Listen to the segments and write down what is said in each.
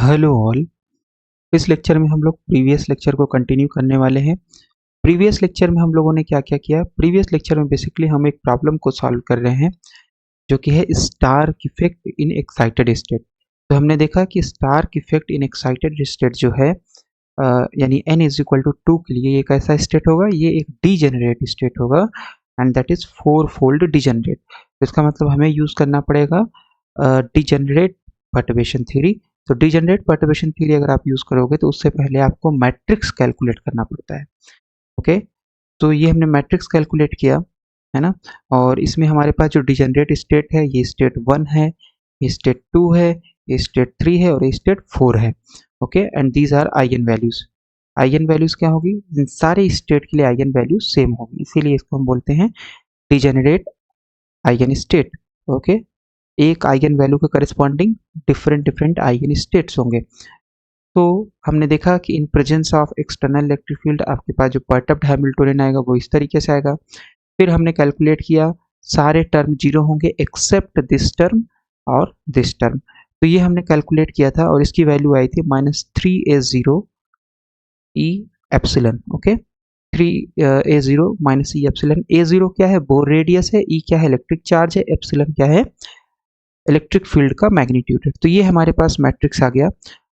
Hello all. इस lecture में हम लोग प्रीवियस लेक्चर को कंटिन्यू करने वाले हैं। प्रीवियस लेक्चर में हम लोगों ने क्या क्या किया? प्रीवियस लेक्चर में बेसिकली हम एक प्रॉब्लम को सॉल्व कर रहे हैं जो कि है star effect in excited state. तो हमने देखा कि star effect in excited state जो है यानी n इज इक्वल टू 2 के लिए ये कैसा स्टेट होगा? ये एक डीजेनरेट स्टेट होगा and that is four fold degenerate. तो इसका मतलब हमें यूज करना पड़ेगा डीजेनरेट पर्टर्बेशन थ्योरी। तो डीजेनरेट पर्टर्बेशन थ्योरी अगर आप यूज करोगे तो उससे पहले आपको मैट्रिक्स कैलकुलेट करना पड़ता है। ओके, तो ये हमने मैट्रिक्स कैलकुलेट किया है ना। और इसमें हमारे पास जो डिजेनरेट स्टेट है ये स्टेट 1 है, ये स्टेट 2 है, ये स्टेट 3 है और ये स्टेट 4 है। Okay, and these are eigen values. Eigen values क्या होगी? इन सारे स्टेट के लिए आइगन वैल्यूज सेम होगी, इसीलिए इसको हम बोलते हैं डिजेनरेट आइगन स्टेट। ओके, एक आइगन वैल्यू के corresponding different different eigen states होंगे। तो हमने देखा कि in presence of external electric field आपके पास जो परटब्ड हैमिल्टोनियन आएगा वो इस तरीके से आएगा। फिर हमने कैलकुलेट किया सारे टर्म जीरो होंगे एक्सेप्ट दिस टर्म और दिस टर्म। तो ये हमने कैलकुलेट किया था और इसकी वैल्यू आई थी -3a0 E epsilon. Okay, 3a0 - e epsilon. a0 क्या है? बोर रेडियस है, e क्या है? इलेक्ट्रिक चार्ज है, एप्सिलन क्या है? इलेक्ट्रिक फील्ड का मैग्नीट्यूड है। तो ये हमारे पास मैट्रिक्स आ गया।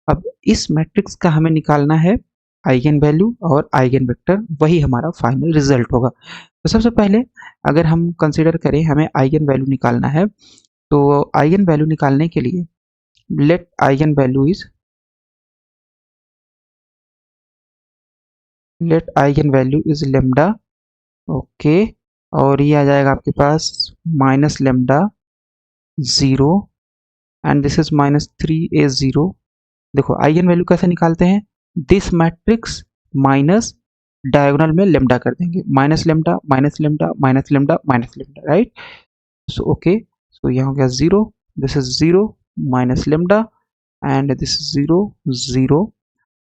अब इस मैट्रिक्स का हमें निकालना है आइगन वैल्यू और आइगन वेक्टर, वही हमारा फाइनल रिजल्ट होगा। तो सबसे पहले अगर हम कंसीडर करें हमें आइगन वैल्यू निकालना है, तो आइगन वैल्यू निकालने के लिए let eigenvalue is lambda. Okay, और ये आ जाएगा आपके पास minus lambda 0 and this is -3a0। देखो आइगन वैल्यू कैसे निकालते हैं? दिस मैट्रिक्स माइनस डायगोनल में लेमडा कर देंगे, minus lambda minus lambda minus lambda minus lambda, right. So okay, so यहाँ हो गया 0, this is 0 minus lambda and this is 0 0।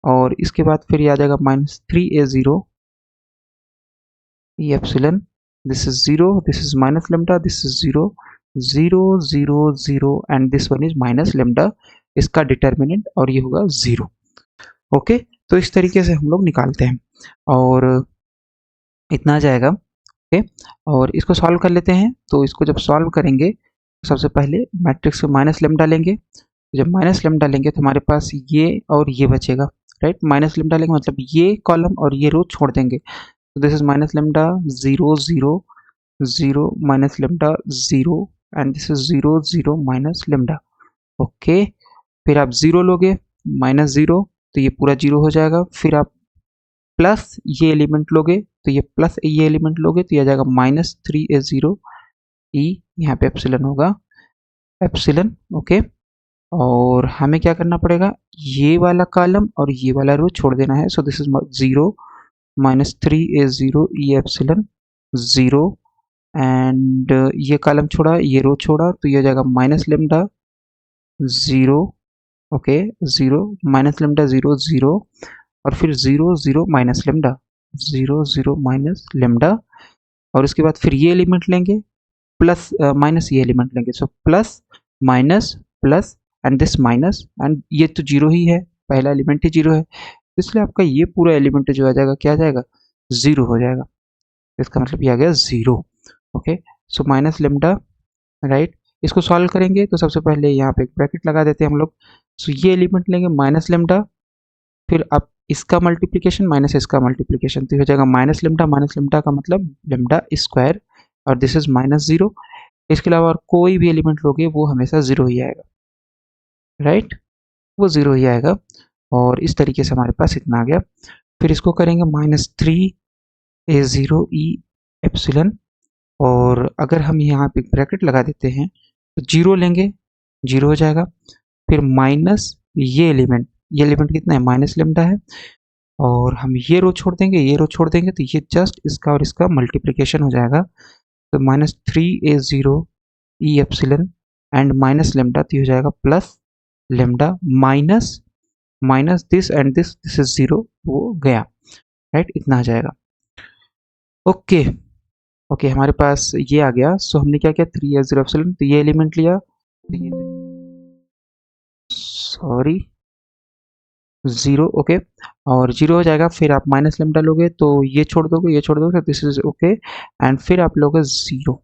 और इसके बाद फिर ये आ जाएगा -3a0 e epsilon, this is 0, this is minus lambda, this is 0 0 0 0 and this one is minus lambda। इसका डिटर्मिनेंट और ये होगा 0। ओके, तो इस तरीके से हम लोग निकालते हैं और इतना आ जाएगा। ओके, और इसको सॉल्व कर लेते हैं। तो इसको जब सॉल्व करेंगे तो सबसे पहले मैट्रिक्स में माइनस लेमडा लेंगे। जब माइनस लेमडा लेंगे तो हमारे पास ये और ये बचेगा, राइट। माइनस लेमडा लेंगे मतलब ये कॉलम और ये रो छोड़ देंगे। तो this is minus lambda 0 0 0 minus lambda 0 and this is 0 0 minus lambda. Okay, फिर आप 0 लोगे, -0 तो ये पूरा 0 हो जाएगा। फिर आप प्लस ये एलिमेंट लोगे तो ये प्लस ये एलिमेंट लोगे तो ये आ जाएगा -3a0 ई, यहाँ पे एप्सिलन होगा, एप्सिलन। ओके, और हमें क्या करना पड़ेगा? ये वाला कॉलम और ये वाला रो छोड़ देना है। So this is 0 -3a0 E epsilon 0 and ये कॉलम छोड़ा, ये रो छोड़ा तो ये हो जाएगा minus lambda 0। Okay, 0 minus lambda 0 0 और फिर 0 0 माइनस लेमडा 0 0 माइनस लेमडा। और उसके बाद फिर ये एलिमेंट लेंगे प्लस माइनस ये एलिमेंट लेंगे। So plus minus plus and this minus and ये तो जीरो ही है, पहला एलिमेंट ही जीरो है, इसलिए आपका ये पूरा एलिमेंट जो आ जाएगा क्या आ जाएगा? जीरो हो जाएगा। इसका मतलब ये आ गया zero. Okay, so minus lambda, right. इसको सॉल्व करेंगे तो सबसे पहले यहाँ पे एक ब्रैकेट लगा देते हैं हम लोग। सो ये एलिमेंट लेंगे माइनस लेमडा, फिर आप इसका मल्टीप्लिकेशन माइनस इसका मल्टीप्लिकेशन, तो हो जाएगा माइनस लेमडा का मतलब लेमडा स्क्वायर और दिस इज -0। इसके अलावा और कोई भी एलिमेंट लोगे वो हमेशा जीरो ही आएगा, राइट, वो जीरो ही आएगा। और इस तरीके से हमारे पास इतना आ गया। फिर इसको करेंगे -3a0 ई एप्सिलन, और अगर हम यहाँ पे ब्रैकेट लगा देते हैं तो जीरो लेंगे, जीरो हो जाएगा। फिर माइनस ये एलिमेंट कितना है? माइनस लेमडा है। और हम ये रो छोड़ देंगे, ये रो छोड़ देंगे तो ये जस्ट इसका और इसका मल्टीप्लिकेशन हो जाएगा। तो -3a0 E epsilon and minus lambda तो हो जाएगा plus lambda minus minus this and this is 0, वो गया, राइट। इतना आ जाएगा। ओके, ओके, हमारे पास ये आ गया। सो हमने क्या किया? 3a0 एप्सिलन, तो ये एलिमेंट लिया, सॉरी 0, ओके। और 0 हो जाएगा, फिर आप माइनस लेमडा लोगे तो ये छोड़ दोगे, ये छोड़ दोगे, दिस इज ओके, एंड फिर आप लोगे 0,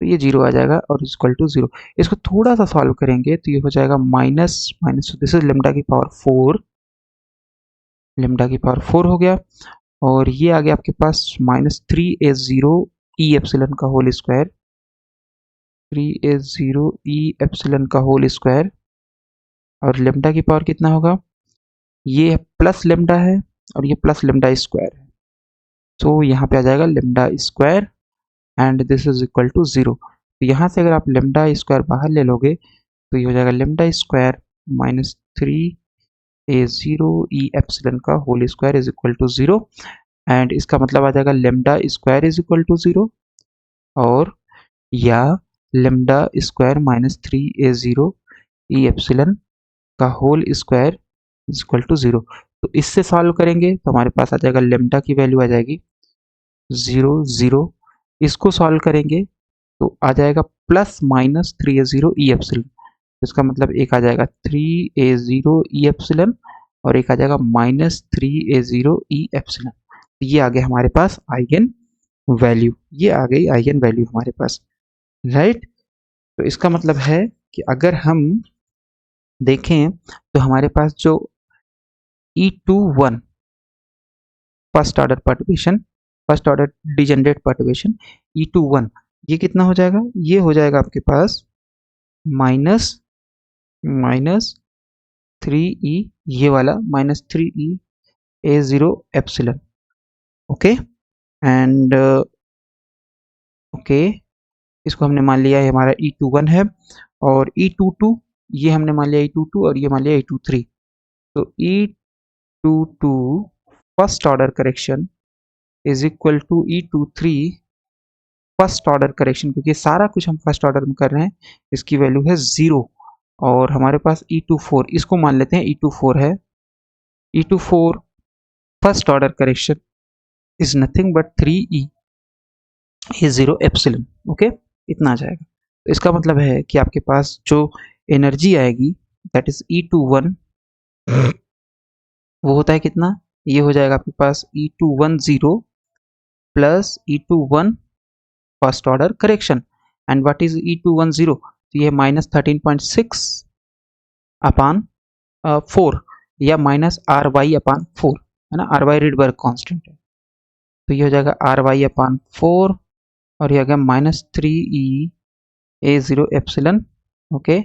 तो ये 0 आ जाएगा और इक्वल टू 0। इसको थोड़ा सा सॉल्व करेंगे तो ये हो जाएगा minus minus, this is lambda की पावर 4, लेमडा की पावर 4 हो गया, और ये आ गया आपके पास -3a0 ई एप्सिलॉन का whole square, 3a0 e epsilon का होल स्क्वायर, और लेमडा की पावर कितना होगा, ये प्लस लेमडा है और ये प्लस लेमडा स्क्वायर है, तो यहाँ पे आ जाएगा lambda square and this is equal to 0। तो यहाँ से अगर आप लेमडा स्क्वायर बाहर ले लोगे तो ये हो जाएगा lambda square -3a0 e epsilon का whole square is equal to 0, and इसका मतलब आ जाएगा lambda square is equal to 0, और या lambda square -3a0 e epsilon का whole square is equal to 0। तो इससे सॉल्व करेंगे तो हमारे पास आ जाएगा लेमडा की वैल्यू आ जाएगी 0 0, इसको सॉल्व करेंगे तो आ जाएगा +-3a0 ई एप्सिलॉन, इसका मतलब एक आ जाएगा 3a0 ई एप्सिलॉन और एक आ जाएगा -3a0 ई एप्सिलॉन। ये आ गया हमारे पास आइगन वैल्यू, ये आ गई आइगन वैल्यू हमारे पास, राइट। तो इसका मतलब है कि अगर हम देखें तो हमारे पास जो E21 first order perturbation, first order degenerate perturbation E21, ये कितना हो जाएगा, ये हो जाएगा आपके पास माइनस माइनस 3e, ये वाला -3e a0 epsilon, okay. And okay, इसको हमने मान लिया है हमारा E21 है, और E22 ये हमने मान लिया E22 और ये मान लिया E23। तो E22 first order correction is equal to E23 first order correction, क्योंकि सारा कुछ हम फर्स्ट ऑर्डर में कर रहे हैं, इसकी वैल्यू है 0, और हमारे पास E24, इसको मान लेते हैं E24 है, E24 first order correction is nothing but 3e a0 epsilon, okay, इतना आ जाएगा। तो इसका मतलब है कि आपके पास जो एनर्जी आएगी दैट इज E21, वो होता है कितना, ये हो जाएगा आपके पास E210 plus E21 first order correction, and what is E210, तो ये -13.6 अपान 4 या -ry/4 है ना, ry रिडबर्ग कांस्टेंट है, तो ये हो जाएगा ry/4 और ये आ गया -3e a0 एप्सिलॉन, ओके।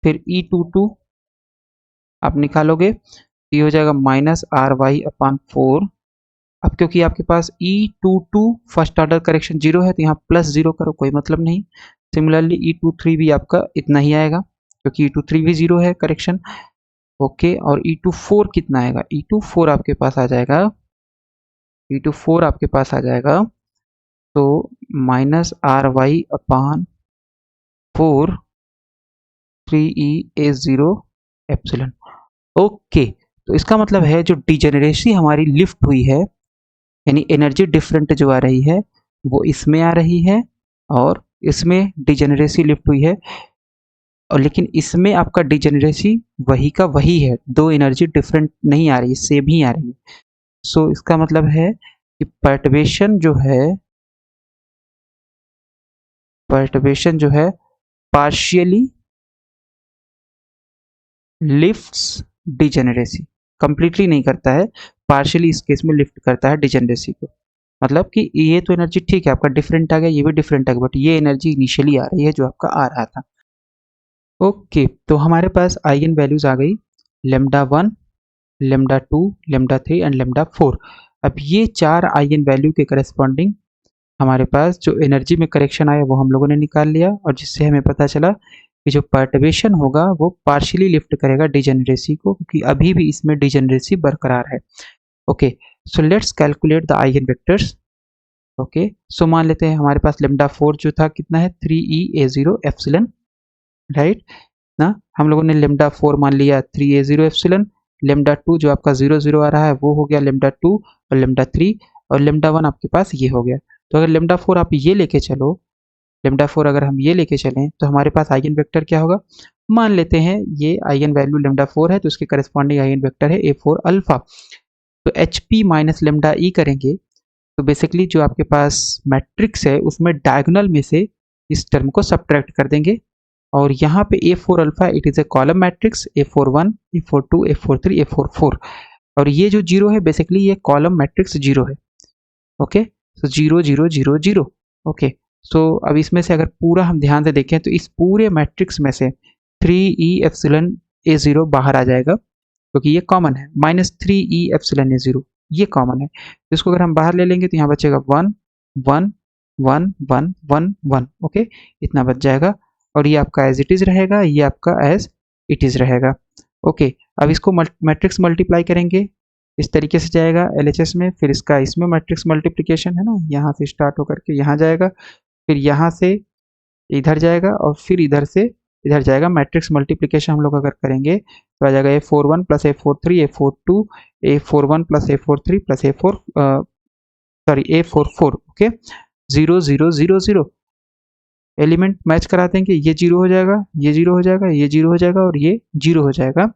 फिर E22 आप निकालोगे तो ये हो जाएगा -ry/4, अब क्योंकि आपके पास E22 फर्स्ट ऑर्डर करेक्शन 0 है तो यहाँ +0 करो, कोई मतलब नहीं। सिमिलरली E23 भी आपका इतना ही आएगा क्योंकि E23 भी 0 है करेक्शन, ओके। और E24 कितना आएगा, E24 आपके पास आ जाएगा, E24 आपके पास आ जाएगा तो -ry/4 3e a0 epsilon, okay. तो इसका मतलब है जो डिजेनरेसी हमारी लिफ्ट हुई है, यानी एनर्जी डिफरेंट जो आ रही है वो इसमें आ रही है और इसमें डिजेनरेसी लिफ्ट हुई है, और लेकिन इसमें आपका डिजेनरेसी वही का वही है, दो एनर्जी डिफरेंट नहीं आ रही, सेम ही आ रही है। सो इसका मतलब है कि पर्टर्बेशन जो है पार्शियली लिफ्ट्स डिजेनरेसी, कंप्लीटली नहीं करता है, पार्शियली इस केस में लिफ्ट करता है डिजेनरेसी को। मतलब कि ये तो एनर्जी ठीक है आपका डिफरेंट आ गया, ये भी डिफरेंट आ गया, बट ये एनर्जी इनिशियली आ रही है जो आपका आ रहा था, ओके। तो हमारे पास आइगन वैल्यूज आ गई λ1, λ2, λ3 एंड λ4। अब ये चार आइगन वैल्यू के करस्पॉन्डिंग हमारे पास जो एनर्जी में करेक्शन आया वो हम लोगों ने निकाल लिया, और जिससे हमें पता चला कि जो पर्टर्बेशन होगा वो पार्शियली लिफ्ट करेगा डिजेनरेसी को, क्योंकि अभी भी इसमें डिजेनरेसी बरकरार है, okay. So let's calculate the eigenvectors, okay. So मान लेते हैं हमारे पास λ4 जो था कितना है 3e a0 एप्सिलॉन, राइट ना, हम लोगों ने λ4 मान लिया 3a0 एप्सिलॉन, λ2 जो आपका 0 0 आ रहा है वो हो गया λ2 और λ3, और λ1 आपके पास ये हो गया। तो अगर λ4 आप ये लेके चलो, λ4 अगर हम ये लेके चलें तो हमारे पास आइगन वेक्टर क्या होगा, मान लेते हैं ये आइगन वैल्यू लेमडा 4 है, तो इसके करस्पॉन्डिंग आइगन वेक्टर है A4 अल्फा। तो HP माइनस लेमडा ई करेंगे तो बेसिकली जो आपके पास मैट्रिक्स है उसमें डायगोनल में से इस टर्म को सब्ट्रैक्ट कर देंगे, और यहाँ पे A4 alpha it is a column matrix A4 1, A4 2, A4 3, A4 4, और ये जो जीरो है बेसिकली ये कॉलम मैट्रिक्स जीरो है। ओके, सो 0 0 0 0। ओके, सो अब इसमें से अगर पूरा हम ध्यान से देखें तो इस पूरे मैट्रिक्स में से 3e एप्सिलॉन A0 बाहर आ जाएगा क्योंकि ये कॉमन है, -3e एप्सिलॉन A0 ये कॉमन है, तो इसको अगर हम बाहर ले लेंगे तो यहाँ बचेगा 1 1 1 1 1 1। ओके, इतना बच जाएगा, और ये आपका एज इट इज़ रहेगा, ये आपका एज इट इज़ रहेगा। ओके, अब इसको मैट्रिक्स मल्टीप्लाई करेंगे, इस तरीके से जाएगा LHS में, फिर इसका इसमें मैट्रिक्स मल्टीप्लिकेशन है ना, यहाँ से स्टार्ट होकर के यहाँ जाएगा, फिर यहाँ से इधर जाएगा, और फिर इधर से इधर जाएगा। मैट्रिक्स मल्टीप्लिकेशन हम लोग अगर करेंगे तो आ जाएगा A41 plus A43 A42 A41 plus A43 plus A44। Okay, 0 0 0 0 element match करा देंगे, ये जीरो हो जाएगा, ये जीरो हो जाएगा, ये जीरो हो जाएगा, और ये जीरो हो जाएगा।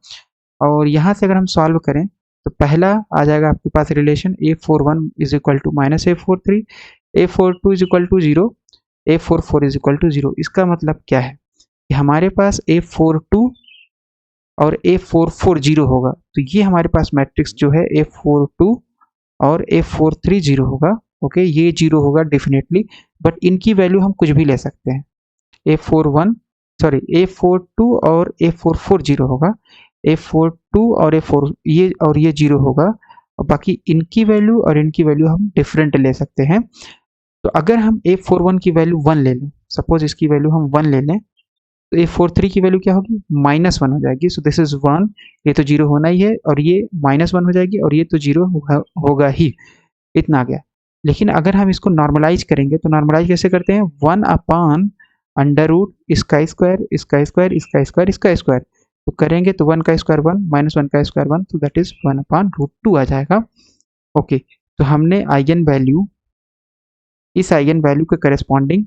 और यहाँ से अगर हम सॉल्व करें तो पहला आ जाएगा आपके पास relation A41 is equal to minus A43, A42 is equal to 0, A44 is equal to 0। इसका मतलब क्या है कि हमारे पास A42 और A44 0 होगा, तो ये हमारे पास मैट्रिक्स जो है A42 और A43 0 होगा। ओके, ये 0 होगा डेफिनेटली, बट इनकी वैल्यू हम कुछ भी ले सकते हैं। A42 और A44 0 होगा, A42 और ये 0 होगा, और बाकी इनकी वैल्यू और इनकी वैल्यू हम डिफरेंट ले सकते हैं। तो अगर हम A41 की वैल्यू 1 ले लें, सपोज इसकी वैल्यू हम 1 ले लें, तो A43 की वैल्यू क्या होगी, -1 हो जाएगी। सो दिस इज 1, ये तो 0 होना ही है, और ये -1 हो जाएगी, और ये तो 0 होगा ही, इतना आ गया। लेकिन अगर हम इसको नॉर्मलाइज करेंगे तो नॉर्मलाइज कैसे करते हैं, 1 अपॉन अंडर रूट इसका स्क्वायर इसका स्क्वायर इसका स्क्वायर इसका स्क्वायर, तो करेंगे तो 1 का स्क्वायर 1 -1 का स्क्वायर 1, तो दैट इज 1 अपॉन √2 आ जाएगा। ओके, तो हमने आइगन वैल्यू, इस आइगन वैल्यू के करस्पॉन्डिंग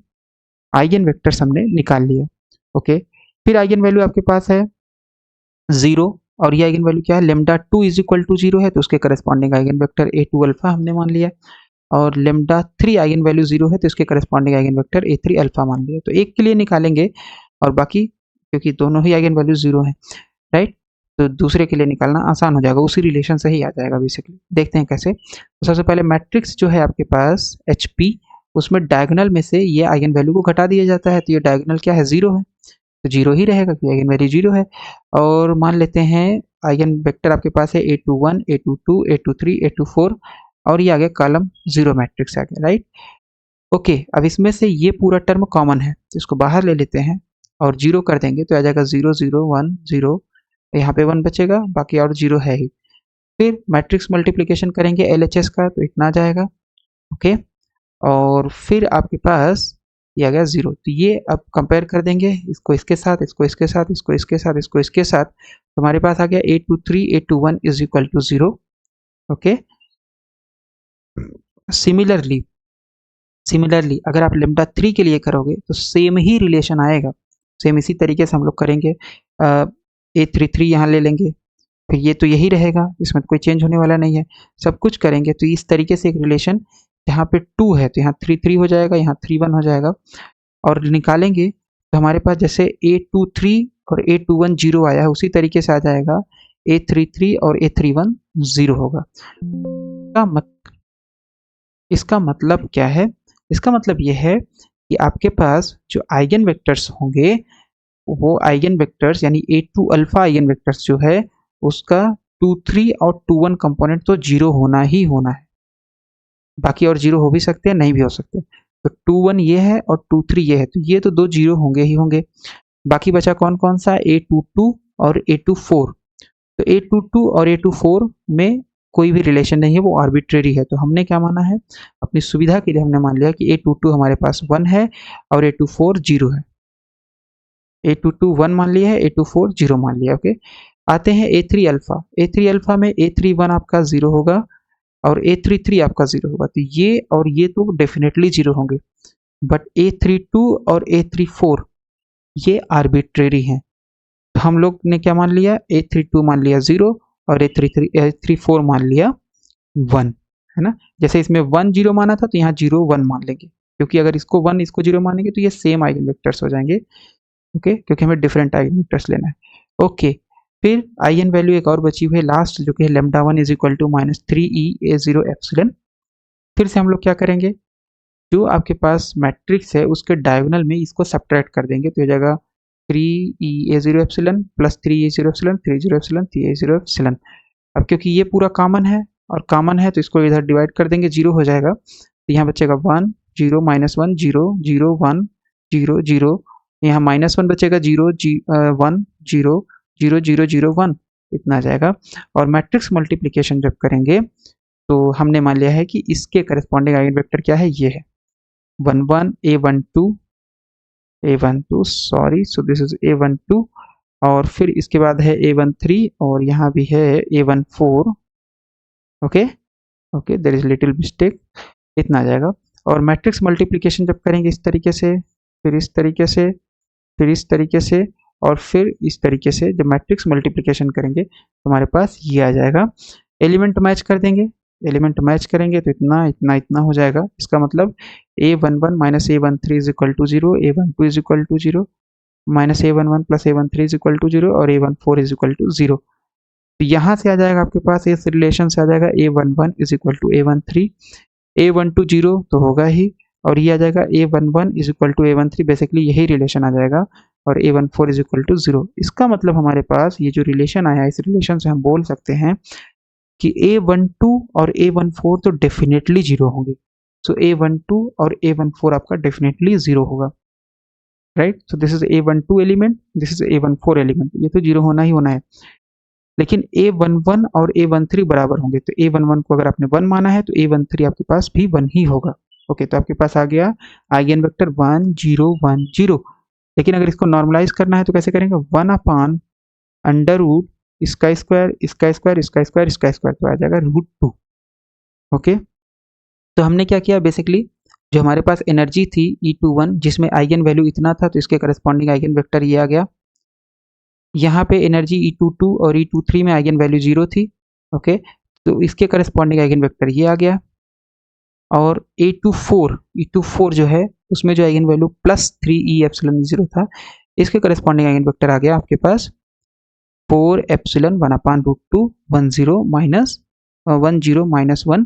आइगन वेक्टर्स हमने निकाल लिया। ओके, फिर आइगन वैल्यू आपके पास है 0, और ये आइगन वैल्यू क्या है, लेमडा 2 इज इक्वल टू 0 है, तो उसके corresponding eigen vector A2 alpha हमने मान लिया, और लेमडा 3 आइगन वैल्यू 0 है, तो इसके corresponding eigen vector A3 alpha मान लिया। तो एक के लिए निकालेंगे, और बाकी क्योंकि दोनों ही आइगन वैल्यू 0 है, राइट, तो दूसरे के लिए निकालना आसान हो जाएगा, उसी रिलेशन से ही आ जाएगा बेसिकली। देखते हैं कैसे। तो सबसे पहले मैट्रिक्स जो है आपके पास HP, उसमें डायगोनल में से ये आइगन वैल्यू को घटा दिया जाता है, तो ये डायगोनल क्या है, 0 है, तो 0 ही रहेगा क्योंकि आइगन वैल्यू 0 है। और मान लेते हैं आइगन वेक्टर आपके पास है A21 A22 A23 A24, और ये आ गया कॉलम 0 मैट्रिक्स आ गया, राइट। ओके, अब इसमें से ये पूरा टर्म कॉमन है, तो इसको बाहर ले लेते हैं और 0 कर देंगे, तो आ जाएगा 0 0 1 0, यहाँ पे 1 बचेगा, बाकी और 0 है ही। फिर मैट्रिक्स मल्टीप्लिकेशन करेंगे LHS का, तो इतना आ जाएगा। ओके, और फिर आपके पास ये आ गया 0, तो ये अब कंपेयर कर देंगे इसको इसके साथ, इसको इसके साथ, इसको इसके साथ, इसको इसके साथ, तो हमारे पास आ गया A23 A21 is equal to 0। Okay, similarly अगर आप लेमडा 3 के लिए करोगे तो सेम ही रिलेशन आएगा, सेम इसी तरीके से हम लोग करेंगे। A33 यहाँ ले लेंगे, फिर ये तो यही रहेगा, इसमें कोई चेंज होने वाला नहीं है, सब कुछ करेंगे तो इस तरीके से एक रिलेशन, यहाँ पे 2 है तो यहाँ 3 3 हो जाएगा, यहाँ 3 1 हो जाएगा, और निकालेंगे तो हमारे पास जैसे A23 और A21 0 आया है उसी तरीके से आ जाएगा A33 और A31 0 होगा। इसका मतलब क्या है, इसका मतलब ये है कि आपके पास जो आइगन वेक्टर्स होंगे वो आइगन वेक्टर्स यानी A2 अल्फा आइगन वेक्टर्स जो है उसका 2 3 और 2 1 कंपोनेंट तो 0 होना ही होना है, बाकी और 0 हो भी सकते हैं नहीं भी हो सकते। तो 2 1 ये है और 2 3 ये है, तो ये तो दो 0 होंगे ही होंगे। बाकी बचा कौन कौन सा, A22 और A24। तो A22 और A24 में कोई भी रिलेशन नहीं है, वो आर्बिट्रेरी है, तो हमने क्या माना है, अपनी सुविधा के लिए हमने मान लिया कि A22 हमारे पास 1 है और A24 0 है। A22 1 मान लिया है, A24 0 मान लिया। ओके, आते हैं A3 अल्फा। A3 अल्फा में A31 आपका 0 होगा और A33 आपका 0 होगा, तो ये और ये तो डेफिनेटली 0 होंगे, बट A32 और A34 ये आर्बिट्रेरी हैं, तो हम लोग ने क्या मान लिया, A32 मान लिया 0 और A34 मान लिया 1, है ना। जैसे इसमें 1 0 माना था तो यहाँ 0 1 मान लेंगे, क्योंकि अगर इसको 1 इसको 0 मानेंगे तो ये सेम आइगन वेक्टर्स हो जाएंगे। ओके, क्योंकि हमें डिफरेंट आइगन वेक्टर्स लेना है। ओके, फिर आइगन वैल्यू एक और बची हुई है लास्ट, जो कि है λ1 is equal to -3e(a0 epsilon). फिर से हम लोग क्या करेंगे, जो आपके पास मैट्रिक्स है उसके डायगोनल में इसको सब्ट्रैक्ट कर देंगे, तो हो जाएगा 3e(a0 epsilon plus 3e0 epsilon 3 epsilon 3a0 epsilon. अब क्योंकि ये पूरा कॉमन है और कॉमन है तो इसको इधर डिवाइड कर देंगे, 0 हो जाएगा, तो यहाँ बचेगा 1 0 -1 0 0 1 0 0, यहाँ -1 बचेगा 0 1 0 0 0 0 1, इतना आ जाएगा। और मैट्रिक्स मल्टीप्लिकेशन जब करेंगे तो हमने मान लिया है कि इसके करस्पॉन्डिंग आइगन वेक्टर क्या है, ये है 1 1 a12 sorry, so this is a12, और फिर इसके बाद है a13 और यहाँ भी है a14। Okay okay, there is little mistake, इतना आ जाएगा। और मैट्रिक्स मल्टीप्लिकेशन जब करेंगे इस तरीके से, फिर इस तरीके से, फिर इस तरीके से और फिर इस तरीके से, जब मैट्रिक्स मल्टीप्लिकेशन करेंगे तो हमारे पास ये आ जाएगा। एलिमेंट मैच कर देंगे, एलिमेंट मैच करेंगे तो इतना इतना इतना हो जाएगा। इसका मतलब a11 minus a13 is equal to 0, a12 is equal to 0, minus a11 plus a13 is equal to 0 और a14 इज इक्वल टू 0। तो यहाँ से आ जाएगा आपके पास, इस रिलेशन से आ जाएगा a11 is equal to a13, a12 0 तो होगा ही, और ये आ जाएगा a11 is equal to a13, basically यही रिलेशन आ जाएगा, और a14 इज इक्वल टू 0। इसका मतलब हमारे पास ये जो रिलेशन आया, इस रिलेशन से हम बोल सकते हैं कि a12 और a14 तो डेफिनेटली 0 होंगे। सो a12 और a14 आपका डेफिनेटली 0 होगा, right. So this is a12 element, this is a14 element, ये तो 0 होना ही होना है। लेकिन a11 और a13 बराबर होंगे, तो a11 को अगर आपने 1 माना है तो a13 आपके पास भी 1 ही होगा। ओके, तो आपके पास आ गया आइगन वेक्टर 1 0 1 0। लेकिन अगर इसको नॉर्मलाइज करना है तो कैसे करेंगे, 1 अपान अंडर रूट इसका स्क्वायर इसका स्क्वायर इसका स्क्वायर इसका स्क्वायर, तो आ जाएगा √2। ओके, तो हमने क्या किया, बेसिकली जो हमारे पास एनर्जी थी E21 जिसमें आइगन वैल्यू इतना था, तो इसके करस्पॉन्डिंग आइगन वेक्टर ये आ गया। यहाँ पे एनर्जी E22 और E23 में आइगन वैल्यू 0 थी। ओके, तो इसके करस्पॉन्डिंग आइगन वेक्टर ये आ गया। और E24 जो है उसमें जो आइगन वैल्यू +3e एप्सिलॉन 0 था, इसके करस्पॉन्डिंग आइगन वेक्टर आ गया आपके पास 4 एप्सिलॉन 1/√2 10 -1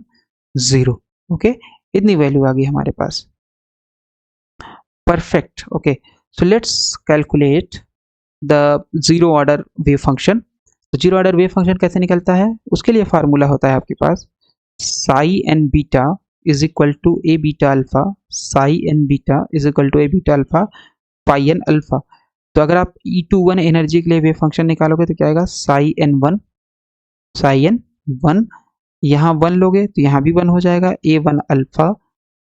0। ओके, इतनी वैल्यू आ गई हमारे पास। Perfect. Okay, so let's calculate the zero order wave function. तो जीरो ऑर्डर वेव फंक्शन कैसे निकलता है, उसके लिए फार्मूला होता है आपके पास psi N beta is equal to A beta alpha, psi N beta is equal to A beta alpha pi N alpha. तो अगर आप E21 एनर्जी के लिए वेव फंक्शन निकालोगे तो क्या आएगा, साई एन वन, यहाँ 1 लोगे तो यहाँ भी 1 हो जाएगा, A1 alpha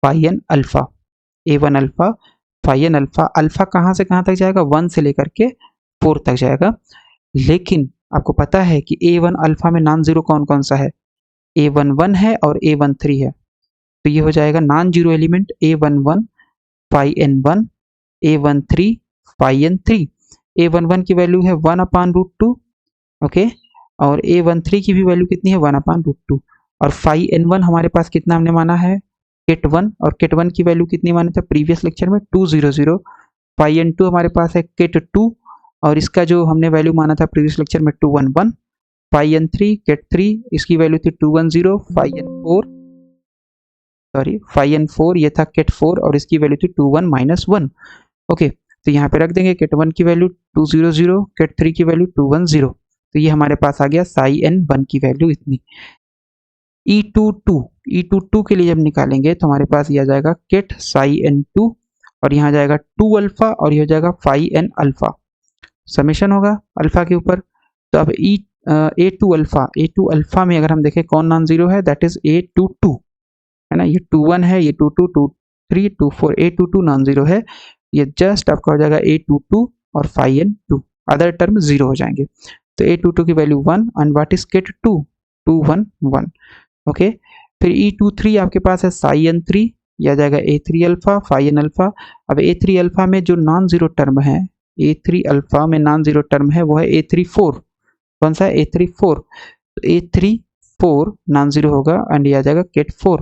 pi N alpha, A1 alpha pi N alpha. Alpha कहाँ से कहाँ तक जाएगा, 1 से लेकर के 4 तक जाएगा। लेकिन आपको पता है कि A1 अल्फा में नॉन जीरो कौन कौन सा है, A11 है और A13 है, तो ये हो जाएगा नॉन जीरो एलिमेंट A11 पाई n1, A13 पाई n3। A11 की वैल्यू है 1/√2, ओके, और A13 की भी वैल्यू कितनी है, 1/√2। और फाई n1 हमारे पास कितना हमने माना है, kT1, और kT1 की वैल्यू कितनी माने थे प्रीवियस लेक्चर में 200। फाई n2 हमारे पास है kT2, और इसका जो हमने वैल्यू माना था प्रीवियस लेक्चर में 211। फाई n3 kT3, इसकी वैल्यू थी 210। फाई n4 ये था kT4 और इसकी वैल्यू थी 21 - 1। ओके, तो यहाँ पे रख देंगे kT1 की वैल्यू 200, kT3 की वैल्यू 210, तो ये हमारे पास आ गया साई n1 की वैल्यू इतनी। E22 के लिए जब निकालेंगे तो हमारे पास ये आ जाएगा केट साई n2, और यहाँ जाएगा 2 अल्फा और ये हो जाएगा फाई n अल्फा, समेशन होगा अल्फा के ऊपर। तो अब A2 अल्फा में अगर हम देखें कौन नॉन जीरो है, दैट इज A22, है ना, ये 21 है, ये 22 23 24, A22 नॉन जीरो है, ये जस्ट आपका हो जाएगा A22 और फाई n2, अदर टर्म 0 हो जाएंगे। तो A22 की value 1 and what is kT2, 211। Okay, फिर E23 आपके पास है साई n3, यह आ जाएगा A3 alpha phi n alpha. अब A3 अल्फा में जो नॉन जीरो टर्म है A3 अल्फा में नॉन जीरो टर्म है वो है A34। कौन सा है? A34। तो A34 नॉन जीरो होगा एंड ये आ जाएगा KET4।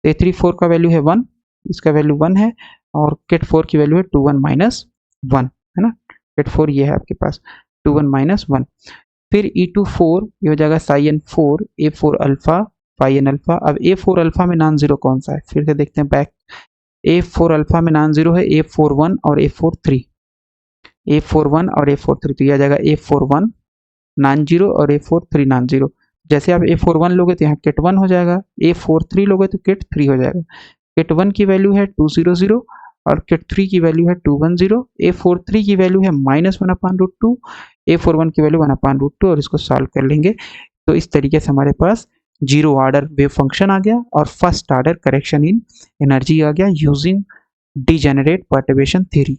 A34 का वैल्यू है 1, इसका वैल्यू 1 है और KET4 की वैल्यू है 2 1 माइनस 1, है ना। KET4 ये है आपके पास 2 1 माइनस 1। फिर E24 ये हो जाएगा Psi-N4 A4 alpha phi N alpha. अब A4 अल्फा में नॉन जीरो कौन सा है? फिर से देखते हैं बैक। A4 अल्फा में नॉन जीरो है A41 और A43। A41 और A43 तो ये आ जाएगा A41 नॉन जीरो और A43 नॉन जीरो। जैसे आप A41 लोगे तो यहाँ KET1 हो जाएगा, A43 लोगे तो KET3 हो जाएगा। KET1 की वैल्यू है 200 और KET3 की वैल्यू है 210। A43 की वैल्यू है -1/√2, A41 की वैल्यू 1/√2 और इसको सॉल्व कर लेंगे तो इस तरीके से हमारे पास जीरो ऑर्डर वेव फंक्शन आ गया और first order correction in energy आ गया यूजिंग डिजेनरेट पर्टर्बेशन थ्योरी।